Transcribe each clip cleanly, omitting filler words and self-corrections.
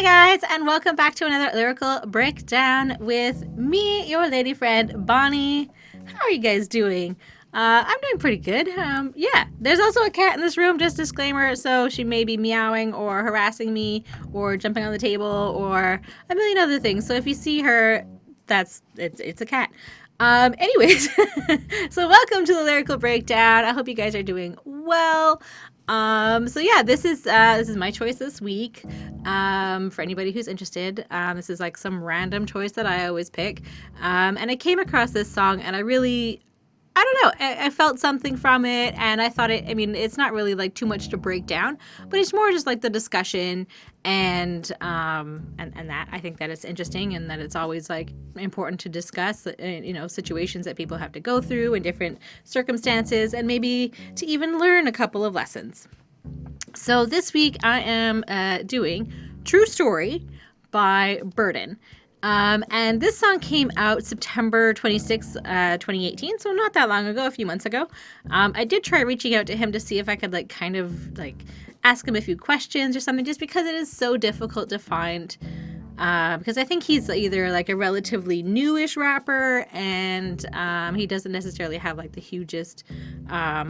Hi guys, and welcome back to another lyrical breakdown with me, your lady friend Bonnie. How are you guys doing? I'm doing pretty good. Yeah, there's also a cat in this room. Just disclaimer. So she may be meowing or harassing me or jumping on the table or a million other things. So if you see her, it's a cat. Anyways, so welcome to the lyrical breakdown. I hope you guys are doing well. So yeah, this is my choice this week. For anybody who's interested, this is like some random choice that I always pick. And I came across this song, and I don't know. I felt something from it, and I thought it's not really like too much to break down, but it's more just like the discussion and that I think that it's interesting and that it's always like important to discuss, situations that people have to go through in different circumstances, and maybe to even learn a couple of lessons. So this week I am doing True Story by Burden. And this song came out September 26, 2018, so not that long ago, a few months ago. I did try reaching out to him to see if I could ask him a few questions or something, just because it is so difficult to find. Because I think he's either like a relatively newish rapper, and he doesn't necessarily have like the hugest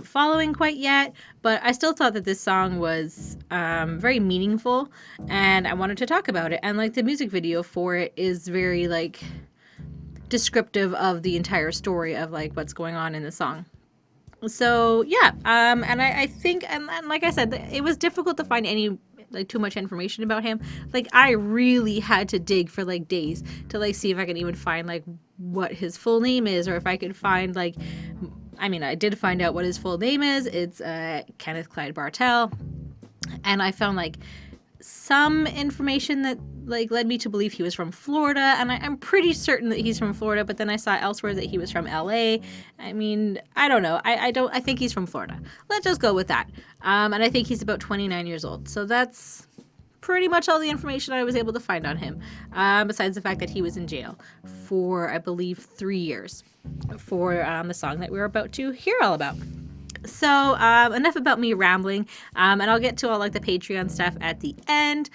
following quite yet. But I still thought that this song was very meaningful, and I wanted to talk about it. And like the music video for it is very like descriptive of the entire story of like what's going on in the song. So yeah, and I think, and like I said, it was difficult to find any like too much information about him. Like I really had to dig for like days to like see if I could even find like what his full name is, or if I could find like, I did find out what his full name is. It's Kenneth Clyde Bartell, and I found like some information that like led me to believe he was from Florida, and I'm pretty certain that he's from Florida, but then I saw elsewhere that he was from LA. I don't know. I think he's from Florida. Let's just go with that. And I think he's about 29 years old. So that's pretty much all the information I was able to find on him, besides the fact that he was in jail for, I believe, 3 years for the song that we're about to hear all about. So enough about me rambling, and I'll get to all like the Patreon stuff at the end.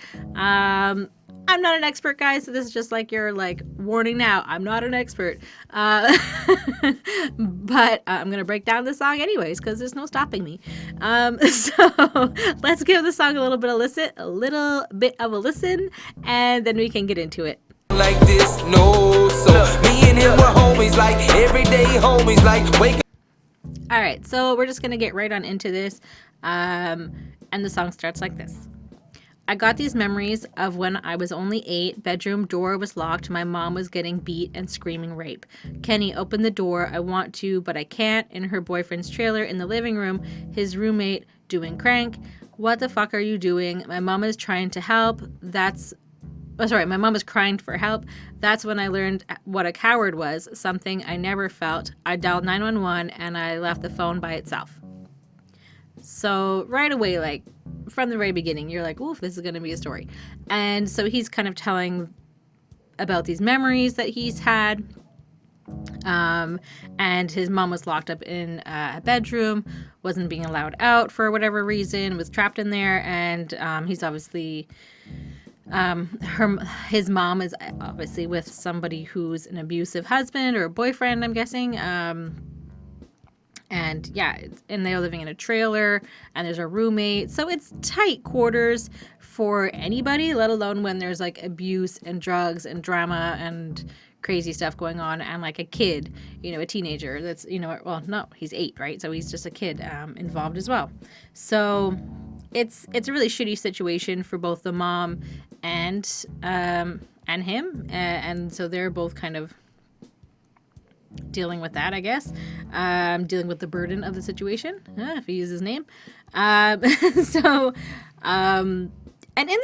I'm not an expert, guys, so this is just like your like warning now. I'm not an expert, but I'm gonna break down the song anyways because there's no stopping me. So let's give the song a little bit of a listen, and then we can get into it. Like this, no, so me and him were homies, like everyday homies, like wake up. All right, so we're just going to get right on into this, and the song starts like this. I got these memories of when I was only 8, bedroom door was locked, my mom was getting beat and screaming rape. Kenny, open the door, I want to, but I can't, in her boyfriend's trailer in the living room, his roommate doing crank. What the fuck are you doing? My mom is trying to help, my mom was crying for help. That's when I learned what a coward was, something I never felt. I dialed 911 and I left the phone by itself. So right away, like from the very beginning, you're like, oof, this is going to be a story. And so he's kind of telling about these memories that he's had. And his mom was locked up in a bedroom, wasn't being allowed out for whatever reason, was trapped in there. And he's obviously... his mom is obviously with somebody who's an abusive husband or boyfriend, I'm guessing. And yeah, and they're living in a trailer, and there's a roommate. So it's tight quarters for anybody, let alone when there's like abuse and drugs and drama and crazy stuff going on, and like a kid, a teenager that's, well, no, he's 8, right? So he's just a kid involved as well. So it's a really shitty situation for both the mom and him, and so they're both kind of dealing with that, I guess, dealing with the burden of the situation, if he uses his name. And in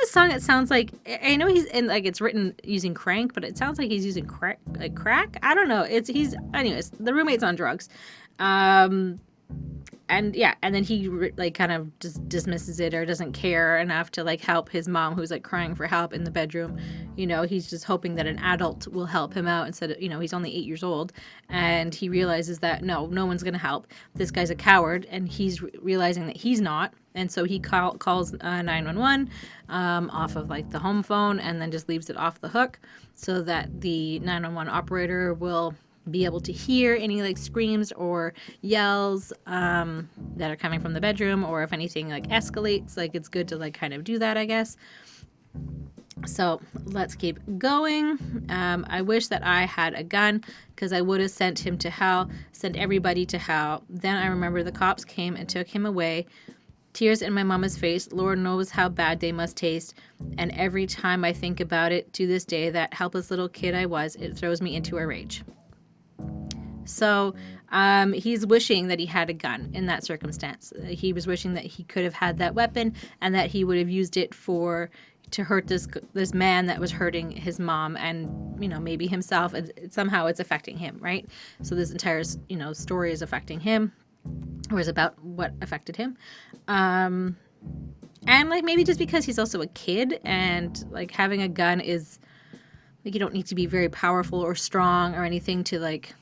the song, it sounds like, I know he's in, like, it's written using crank, but it sounds like he's using crack. I don't know. Anyways, the roommate's on drugs. and yeah, and then he like kind of just dismisses it or doesn't care enough to like help his mom, who's like crying for help in the bedroom. He's just hoping that an adult will help him out instead of, he's only 8 years old, and he realizes that no one's gonna help. This guy's a coward, and he's realizing that he's not, and so he calls 911 off of like the home phone, and then just leaves it off the hook so that the 911 operator will be able to hear any like screams or yells that are coming from the bedroom, or if anything like escalates. Like, it's good to like kind of do that, I guess. So let's keep going. I wish that I had a gun, because I would have sent him to hell, sent everybody to hell. Then I remember the cops came and took him away. Tears in my mama's face. Lord knows how bad they must taste. And every time I think about it to this day, that helpless little kid I was, it throws me into a rage. So he's wishing that he had a gun in that circumstance. He was wishing that he could have had that weapon, and that he would have used it to hurt this man that was hurting his mom, and maybe himself. Somehow it's affecting him, right? So this entire story is affecting him, or is about what affected him. And like, maybe just because he's also a kid, and like having a gun is like, you don't need to be very powerful or strong or anything to like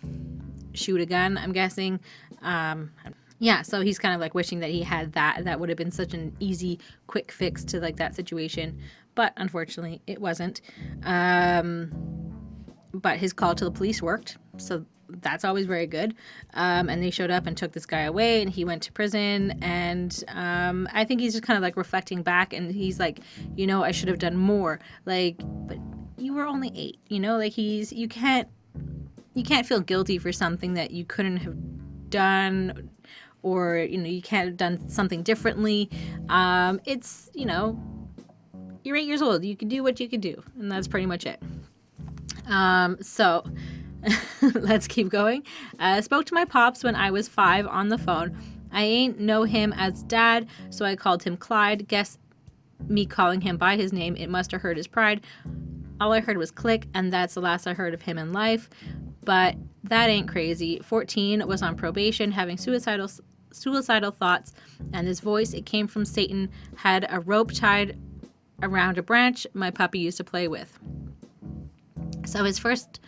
shoot a gun, I'm guessing. Yeah, so he's kind of like wishing that he had that would have been such an easy, quick fix to like that situation, but unfortunately it wasn't. But his call to the police worked, so that's always very good. And they showed up and took this guy away, and he went to prison. And I think he's just kind of like reflecting back, and he's like, I should have done more. Like, but you were only 8, like you can't feel guilty for something that you couldn't have done, or you can't have done something differently. It's you're 8 years old, you can do what you can do, and that's pretty much it. So let's keep going. Spoke to my pops when I was 5 on the phone. I ain't know him as dad, so I called him Clyde. Guess me calling him by his name, it must have hurt his pride. All I heard was click, and that's the last I heard of him in life. But that ain't crazy. 14, was on probation, having suicidal thoughts, and this voice, it came from Satan, had a rope tied around a branch my puppy used to play with. So his first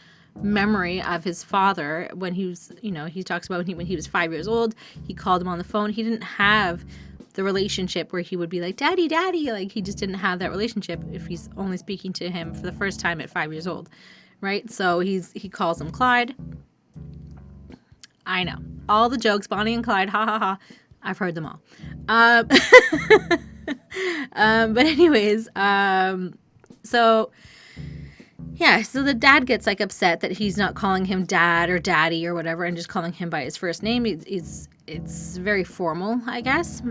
memory of his father, when he was, he talks about when he was 5 years old, he called him on the phone. He didn't have the relationship where he would be like, daddy, like he just didn't have that relationship if he's only speaking to him for the first time at 5 years old, right? So he calls him Clyde. I know, all the jokes, Bonnie and Clyde, ha ha ha, I've heard them all. But anyways, so the dad gets like upset that he's not calling him dad or daddy or whatever, and just calling him by his first name. It's very formal, I guess.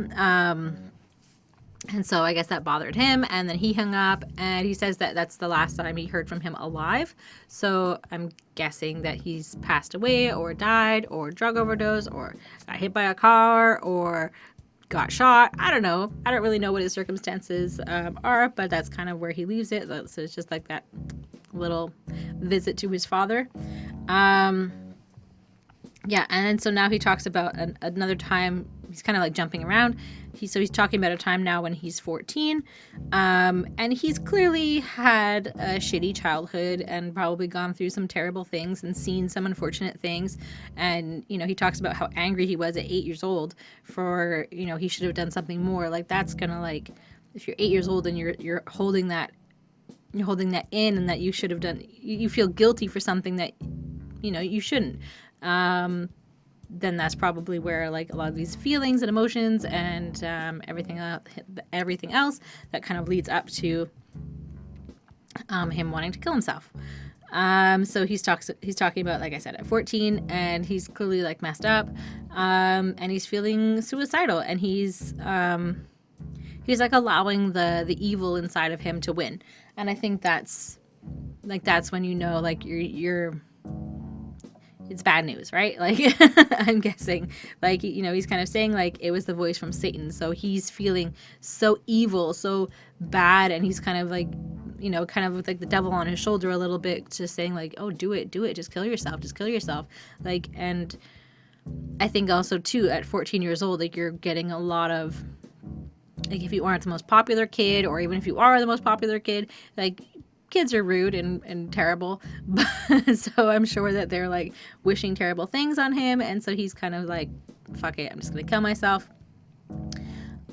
And so I guess that bothered him, and then he hung up, and he says that that's the last time he heard from him alive. So I'm guessing that he's passed away or died or drug overdose or got hit by a car or got shot. I don't know. I don't really know what his circumstances are, but that's kind of where he leaves it. So it's just like that little visit to his father. Yeah, and then so now he talks about another time. He's kind of like jumping around. He's talking about a time now when he's 14, and he's clearly had a shitty childhood and probably gone through some terrible things and seen some unfortunate things. And he talks about how angry he was at 8 years old for he should have done something more. Like, that's gonna, like, if you're 8 years old and you're holding that in, and that you should have done, you feel guilty for something that you shouldn't. Then that's probably where like a lot of these feelings and emotions and everything else that kind of leads up to him wanting to kill himself. So he's talking about, like I said, at 14, and he's clearly like messed up, and he's feeling suicidal, and he's like allowing the evil inside of him to win. And I think that's when like you're it's bad news, right? Like, I'm guessing, like, he's kind of saying like it was the voice from Satan. So he's feeling so evil, so bad, and he's kind of like, kind of with like the devil on his shoulder a little bit, just saying like, oh, do it, just kill yourself. Like, and I think also too, at 14 years old, like you're getting a lot of, like if you aren't the most popular kid, or even if you are the most popular kid, like kids are rude and terrible. So I'm sure that they're like wishing terrible things on him, and so he's kind of like, fuck it, I'm just gonna kill myself.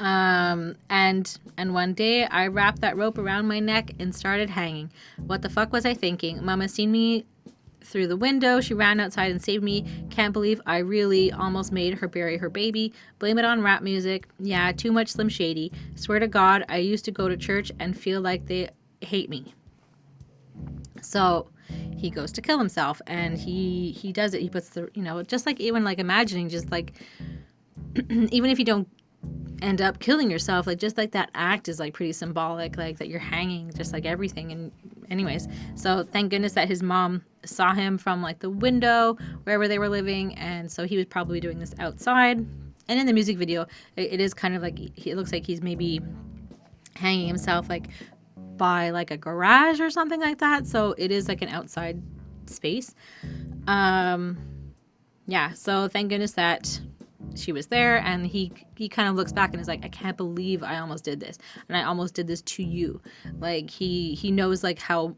And one day I wrapped that rope around my neck and started hanging. What the fuck was I thinking? Mama seen me through the window. She ran outside and saved me. Can't believe I really almost made her bury her baby. Blame it on rap music. Yeah, too much Slim Shady. Swear to God, I used to go to church and feel like they hate me. So he goes to kill himself, and he does it. He puts the, just like, even like imagining, just like, even if you don't end up killing yourself, like just like that act is like pretty symbolic, like that you're hanging, just like everything. And anyways, so thank goodness that his mom saw him from like the window wherever they were living, and so he was probably doing this outside. And in the music video, it is kind of like, it looks like he's maybe hanging himself like by like a garage or something like that, so it is like an outside space. Yeah, so thank goodness that she was there, and he kind of looks back and is like, I can't believe I almost did this, and I almost did this to you. Like he knows like how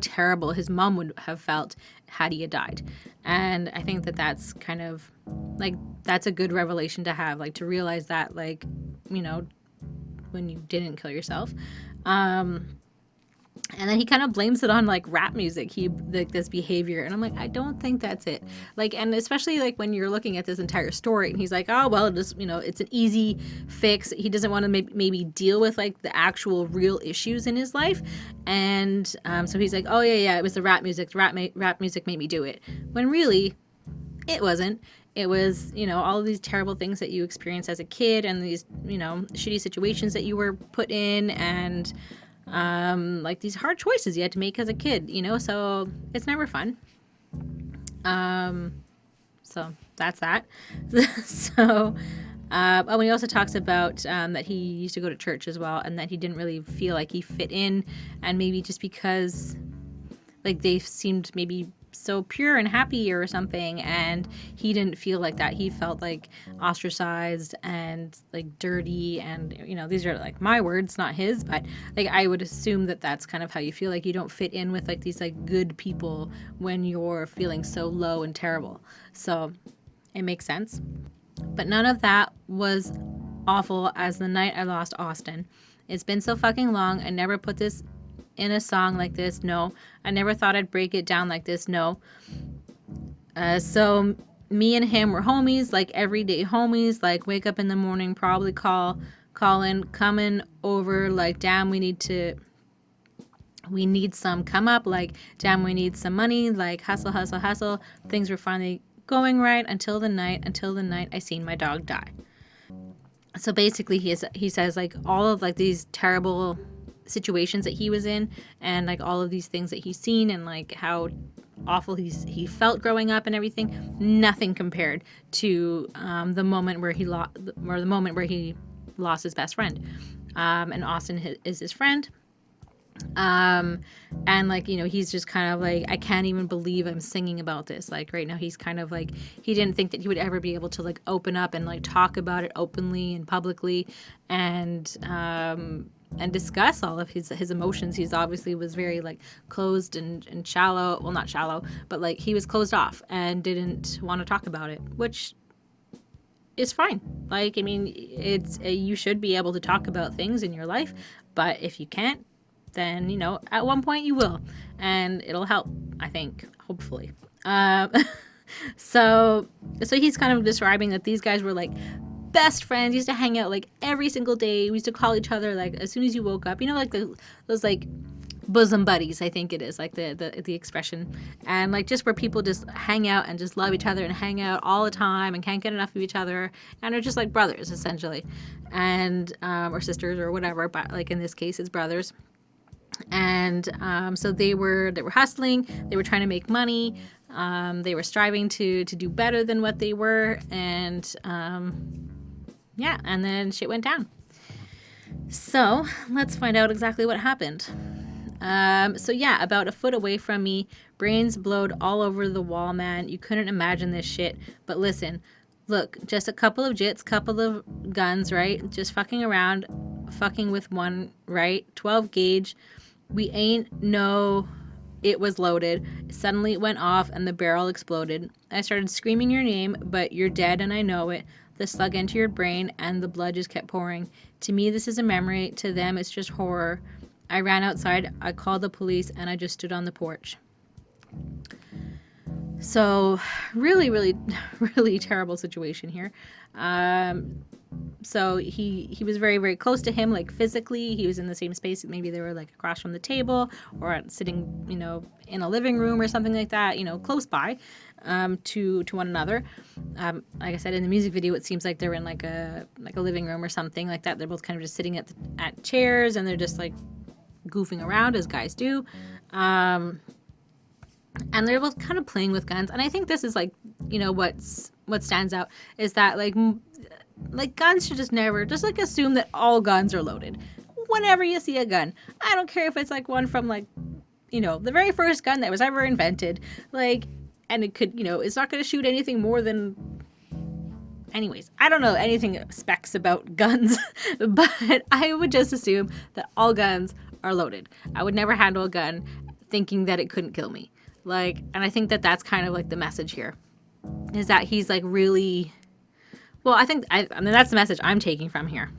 terrible his mom would have felt had he had died. And I think that that's kind of like, that's a good revelation to have, like to realize that, like, when you didn't kill yourself. And then he kind of blames it on like rap music, like this behavior, and I'm like, I don't think that's it. Like, and especially like when you're looking at this entire story, and he's like, oh well, it's an easy fix. He doesn't want to maybe deal with like the actual real issues in his life, and so he's like, oh yeah, it was the rap music. Rap music made me do it. When really, it wasn't. It was, all of these terrible things that you experienced as a kid, and these, shitty situations that you were put in, and like these hard choices you had to make as a kid, so it's never fun. So that's that. So, and he also talks about that he used to go to church as well, and that he didn't really feel like he fit in, and maybe just because like they seemed maybe so pure and happy or something, and he didn't feel like that. He felt like ostracized and like dirty, and these are like my words, not his, but like I would assume that that's kind of how you feel, like you don't fit in with like these like good people when you're feeling so low and terrible. So it makes sense. But none of that was awful as the night I lost Austin. It's been so fucking long. I never put this in a song like this. No, I never thought I'd break it down like this. No. So me and him were homies, like everyday homies, like wake up in the morning, probably calling, coming over, like, damn, we need some come up, like, damn, we need some money, like, hustle. Things were finally going right until the night I seen my dog die. So basically he says like all of like these terrible situations that he was in, and like all of these things that he's seen, and like how awful he felt growing up and everything, nothing compared to the moment where he lost his best friend, and Austin is his friend. And like, he's just kind of like, I can't even believe I'm singing about this. Like right now he's kind of like, he didn't think that he would ever be able to like open up and like talk about it openly and publicly, and discuss all of his emotions. He's obviously was very like closed and shallow. Well, not shallow, but like he was closed off and didn't want to talk about it, which is fine. Like, I mean, it's you should be able to talk about things in your life, but if you can't, then at one point you will, and it'll help, I think, hopefully. So he's kind of describing that these guys were like best friends, used to hang out like every single day. We used to call each other like as soon as you woke up, like those like bosom buddies, I think it is like the expression, and like just where people just hang out and just love each other and hang out all the time and can't get enough of each other, and are just like brothers essentially, and or sisters or whatever, but like in this case it's brothers. And so they were hustling, they were trying to make money, they were striving to do better than what they were, and and then shit went down. So let's find out exactly what happened. So yeah, about a foot away from me, brains blowed all over the wall, man. You couldn't imagine this shit. But listen, look, just a couple of jits, couple of guns, right? Just fucking around, fucking with one, right? 12 gauge. We ain't no. It was loaded. Suddenly it went off and the barrel exploded. I started screaming your name, but you're dead and I know it. The slug entered your brain and the blood just kept pouring. To me, this is a memory. To them, it's just horror. I ran outside, I called the police, and I just stood on the porch. So, really, really, really terrible situation here. So he was very, very close to him, like physically. He was in the same space. Maybe they were like across from the table or sitting, in a living room or something like that, close by to one another. Like I said, in the music video, it seems like they're in like a living room or something like that. They're both kind of just sitting at chairs and they're just like goofing around as guys do. And they're both kind of playing with guns. And I think this is like, what stands out is that like guns should just never, just like assume that all guns are loaded. Whenever you see a gun, I don't care if it's like one from like, the very first gun that was ever invented, like, and it could, it's not going to shoot anything more than, anyways, I don't know anything specs about guns, but I would just assume that all guns are loaded. I would never handle a gun thinking that it couldn't kill me. Like, and I think that that's kind of like the message here, is that he's like really, well, I mean, that's the message I'm taking from here.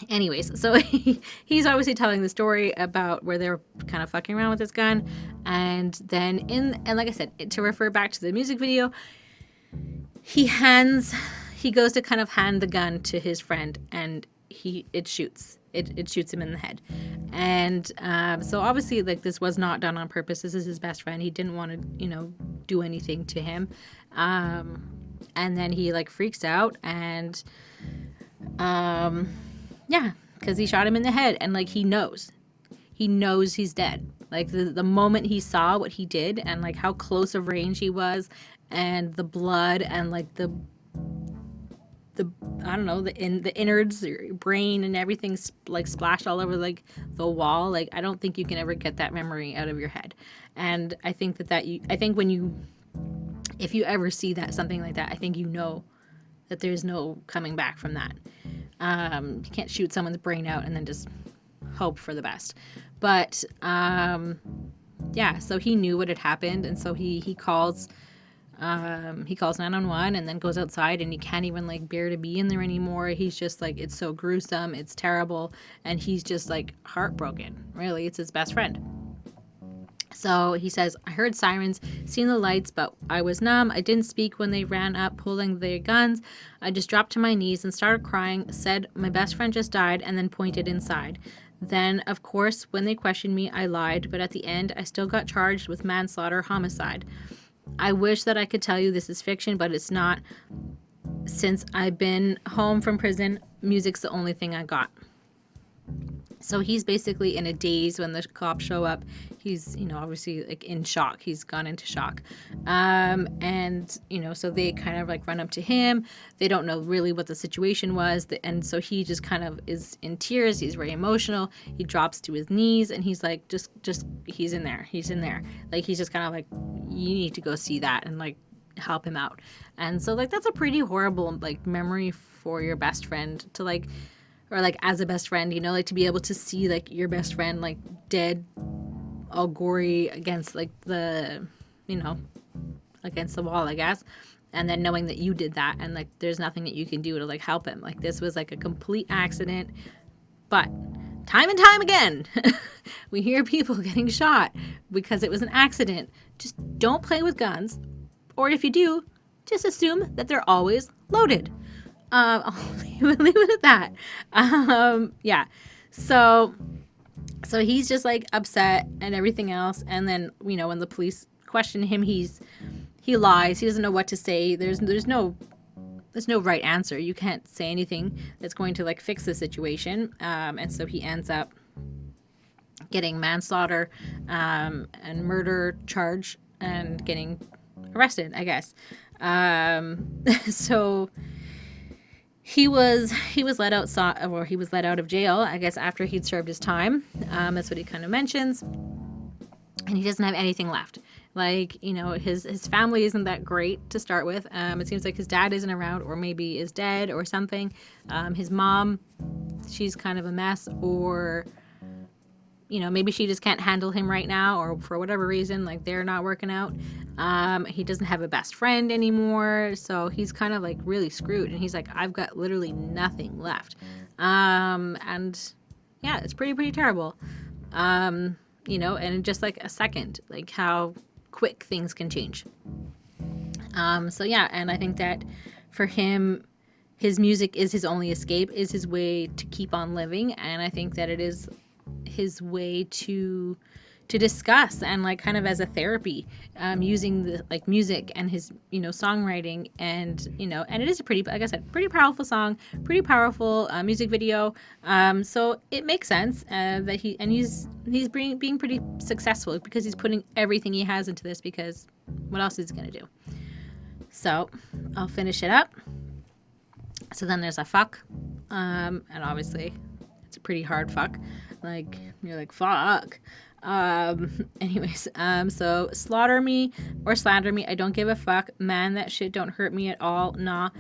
Anyways, so he's obviously telling the story about where they're kind of fucking around with this gun. And then and like I said, to refer back to the music video, he goes to kind of hand the gun to his friend and it shoots him in the head. And so obviously like this was not done on purpose. This is his best friend. He didn't want to, do anything to him. And then he like freaks out and yeah, because he shot him in the head and like he knows he's dead. Like the moment he saw what he did and like how close of range he was and the blood and like the I don't know, the innards, your brain and everything like splashed all over like the wall. Like I don't think you can ever get that memory out of your head. And I think if you ever see something like that, I think that there's no coming back from that. You can't shoot someone's brain out and then just hope for the best. But yeah, so he knew what had happened, and so he calls 911 and then goes outside, and he can't even like bear to be in there anymore. He's just like, it's so gruesome, it's terrible, and he's just like heartbroken. Really, it's his best friend. So he says, I heard sirens, seen the lights, but I was numb. I didn't speak when they ran up, pulling their guns. I just dropped to my knees and started crying, said my best friend just died, and then pointed inside. Then, of course, when they questioned me, I lied, but at the end, I still got charged with manslaughter, homicide. I wish that I could tell you this is fiction, but it's not. Since I've been home from prison, music's the only thing I got. So he's basically in a daze when the cops show up. He's, obviously like in shock. He's gone into shock. And, so they kind of like run up to him. They don't know really what the situation was. And so he just kind of is in tears. He's very emotional. He drops to his knees and he's like, just, he's in there. He's in there. Like, he's just kind of like, you need to go see that and like help him out. And so like, that's a pretty horrible like memory for your best friend to like, or like as a best friend, like to be able to see like your best friend like dead, all gory against like the, against the wall, I guess. And then knowing that you did that and like there's nothing that you can do to like help him. Like this was like a complete accident. But time and time again, we hear people getting shot because it was an accident. Just don't play with guns. Or if you do, just assume that they're always loaded. I'll leave it at that. Yeah. So he's just like upset and everything else. And then, when the police question him, he lies. He doesn't know what to say. There's no right answer. You can't say anything that's going to like fix the situation. And so he ends up getting manslaughter, and murder charge and getting arrested, I guess. So he was let out, or he was let out of jail, I guess, after he'd served his time. That's what he kind of mentions. And he doesn't have anything left. Like, you know, his family isn't that great to start with. It seems like his dad isn't around, or maybe is dead or something. His mom, she's kind of a mess, or, you know, maybe she just can't handle him right now, or for whatever reason, like, they're not working out. He doesn't have a best friend anymore, so he's kind of like really screwed. And he's like, I've got literally nothing left. And yeah, it's pretty terrible. You know, and in just like a second, like how quick things can change. So yeah, and I think that for him, his music is his only escape, is his way to keep on living. And I think that it is his way to discuss, and like kind of as a therapy, using the like music and his, you know, songwriting, and, you know, and it is a pretty, like I said, pretty powerful song, pretty powerful music video. So it makes sense that he's being pretty successful, because he's putting everything he has into this, because what else is he gonna do? So I'll finish it up. So then there's a fuck, and obviously it's a pretty hard fuck. Like, you're like, fuck. Anyways, so slaughter me or slander me, I don't give a fuck. Man, that shit don't hurt me at all. Nah.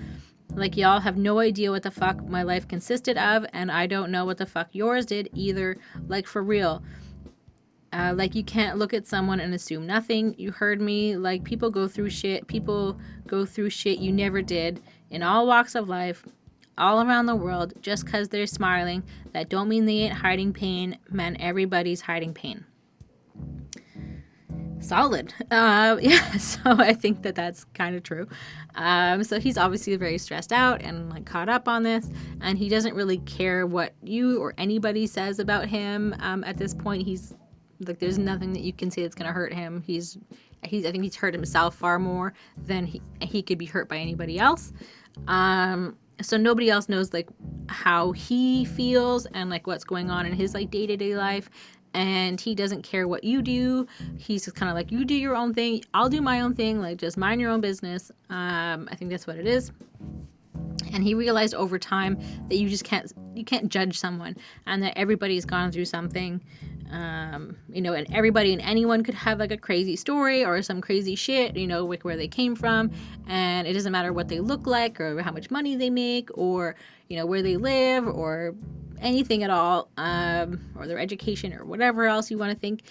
Like, y'all have no idea what the fuck my life consisted of, and I don't know what the fuck yours did either. Like, for real. Like, you can't look at someone and assume nothing. You heard me. Like, people go through shit. People go through shit you never did, in all walks of life, all around the world. Just because they're smiling, that don't mean they ain't hiding pain. Man, everybody's hiding pain. Solid. Yeah, so I think that that's kind of true. So he's obviously very stressed out and like caught up on this, and he doesn't really care what you or anybody says about him. At this point, he's like, there's nothing that you can say that's gonna hurt him. I think he's hurt himself far more than he could be hurt by anybody else. So nobody else knows like how he feels and like what's going on in his like day-to-day life, and he doesn't care what you do. He's just kind of like, you do your own thing, I'll do my own thing, like, just mind your own business. I think that's what it is. And he realized over time that you can't judge someone, and that everybody's gone through something. You know, and everybody and anyone could have like a crazy story or some crazy shit, you know, like where they came from, and it doesn't matter what they look like or how much money they make, or, you know, where they live, or anything at all, or their education, or whatever else you want to think.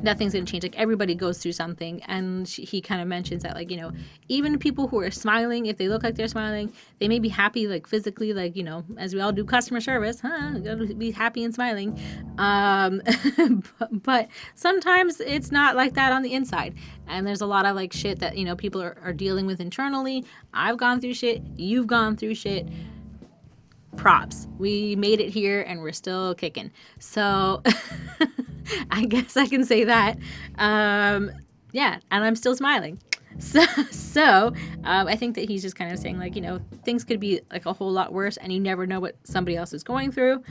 Nothing's gonna change. Like, everybody goes through something. And he kind of mentions that, like, you know, even people who are smiling, if they look like they're smiling, they may be happy, like, physically, like, you know, as we all do customer service, gotta be happy and smiling. But sometimes it's not like that on the inside, and there's a lot of like shit that, you know, people are dealing with internally. I've gone through shit, you've gone through shit. Props, we made it here and we're still kicking. So I guess I can say that. Yeah, and I'm still smiling. So I think that he's just kind of saying, like, you know, things could be like a whole lot worse, and you never know what somebody else is going through.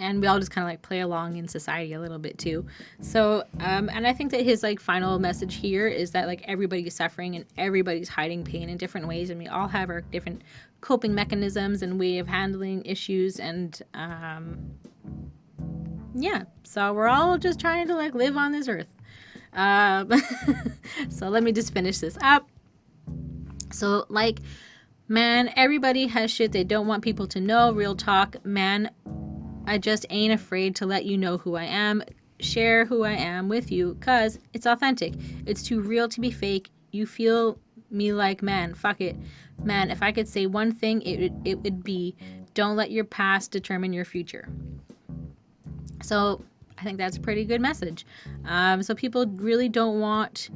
And we all just kind of like play along in society a little bit too. So, and I think that his like final message here is that like everybody's suffering and everybody's hiding pain in different ways, and we all have our different coping mechanisms and way of handling issues, and yeah, so we're all just trying to like live on this earth. So let me just finish this up. So, like, man, everybody has shit they don't want people to know. Real talk, man. I just ain't afraid to let you know who I am, share who I am with you, cause it's authentic. It's too real to be fake. You feel me like, man, fuck it. Man, if I could say one thing, it would be, don't let your past determine your future. So I think that's a pretty good message. So people really don't want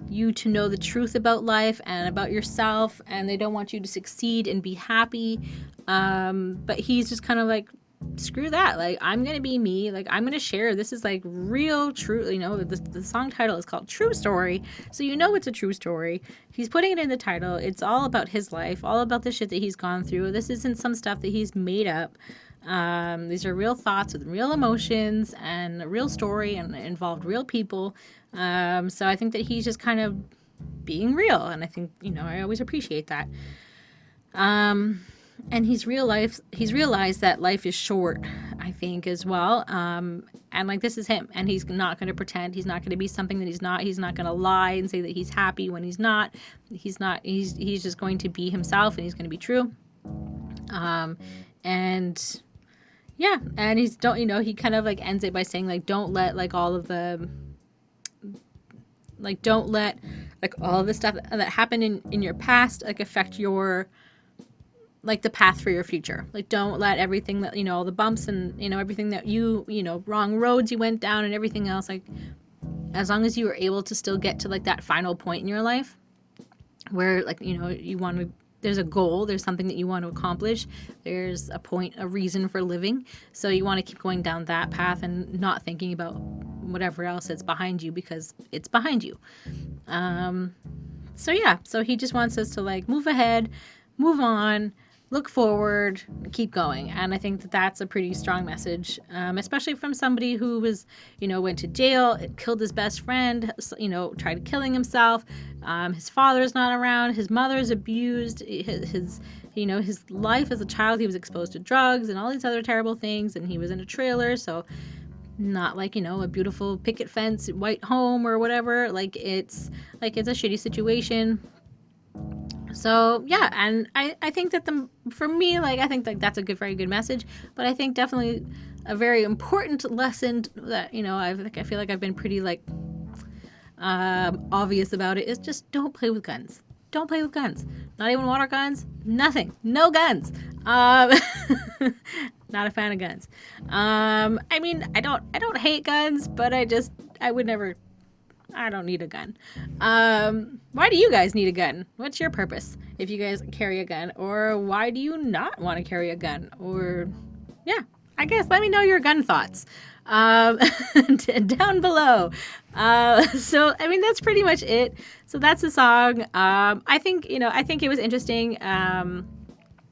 you to know the truth about life and about yourself, and they don't want you to succeed and be happy. But he's just kind of like, screw that. Like, I'm gonna be me. Like, I'm gonna share. This is like real, true. You know, the song title is called True Story, so you know it's a true story. He's putting it in the title. It's all about his life, all about the shit that he's gone through. This isn't some stuff that he's made up. These are real thoughts with real emotions and a real story, and involved real people. So I think that he's just kind of being real. And I think, I always appreciate that. And he's realized that life is short, I think, as well. And like, this is him, and he's not going to pretend. He's not going to be something that he's not. He's not going to lie and say that he's happy when he's not. He's just going to be himself, and he's going to be true. And yeah, and he kind of like ends it by saying, like, don't let like all of the stuff that happened in your past like affect your, like, the path for your future. Like, don't let everything that, all the bumps and, everything that wrong roads you went down and everything else, like, as long as you were able to still get to like that final point in your life where, like, you want to, there's a goal, there's something that you want to accomplish, there's a point, a reason for living. So you want to keep going down that path and not thinking about whatever else that's behind you, because it's behind you. So he just wants us to like move ahead, move on, look forward, keep going. And I think that that's a pretty strong message, especially from somebody who was, went to jail, killed his best friend, tried killing himself. His father's not around. His mother's abused. His life as a child, he was exposed to drugs and all these other terrible things. And he was in a trailer. So not like, a beautiful picket fence, white home or whatever. Like, it's a shitty situation. So yeah, and I think that for me, like, I think like that's a very good message, but I think definitely a very important lesson that, I feel like I've been pretty like obvious about it, is just don't play with guns. Don't play with guns. Not even water guns, nothing. No guns. Not a fan of guns. I mean, I don't hate guns, but I would never, I don't need a gun. Why do you guys need a gun? What's your purpose if you guys carry a gun? Or why do you not want to carry a gun? Or, yeah, I guess let me know your gun thoughts down below. So, I mean, that's pretty much it. So that's the song. I think it was interesting.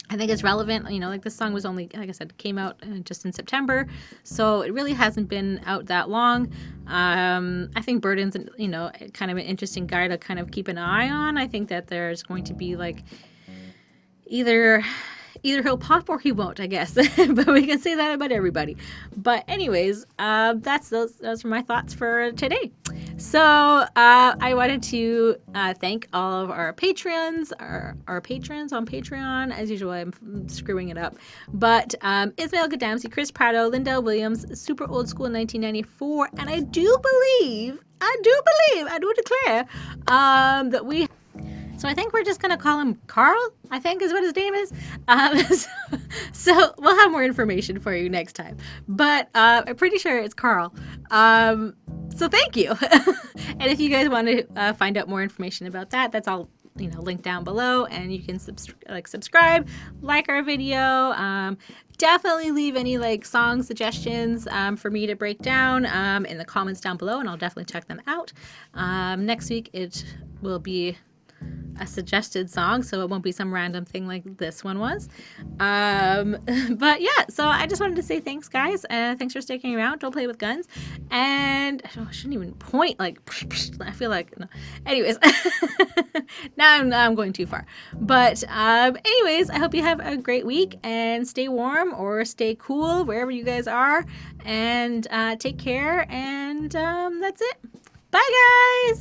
I think it's relevant. Like, this song was only, like I said, came out just in September, so it really hasn't been out that long. I think Burden's, kind of an interesting guy to kind of keep an eye on. I think that there's going to be like either he'll pop or he won't, I guess. But we can say that about everybody. But anyways, those are my thoughts for today. So I wanted to thank all of our patrons, our patrons on Patreon. As usual, I'm screwing it up. But Ismael Gadamsi, Chris Prado, Lindell Williams, Super Old School 1994, and I do declare that we. So I think we're just going to call him Carl, I think is what his name is. So we'll have more information for you next time. But I'm pretty sure it's Carl. So thank you. And if you guys want to find out more information about that, that's all linked down below. And you can subscribe, like our video. Definitely leave any song suggestions for me to break down in the comments down below, and I'll definitely check them out. Next week it will be a suggested song, so it won't be some random thing like this one was. But yeah, so I just wanted to say thanks, guys. Thanks for sticking around. Don't play with guns. And I shouldn't even point I feel like, no. Anyways, now I'm going too far. But anyways, I hope you have a great week and stay warm or stay cool wherever you guys are. And take care. And that's it. Bye, guys.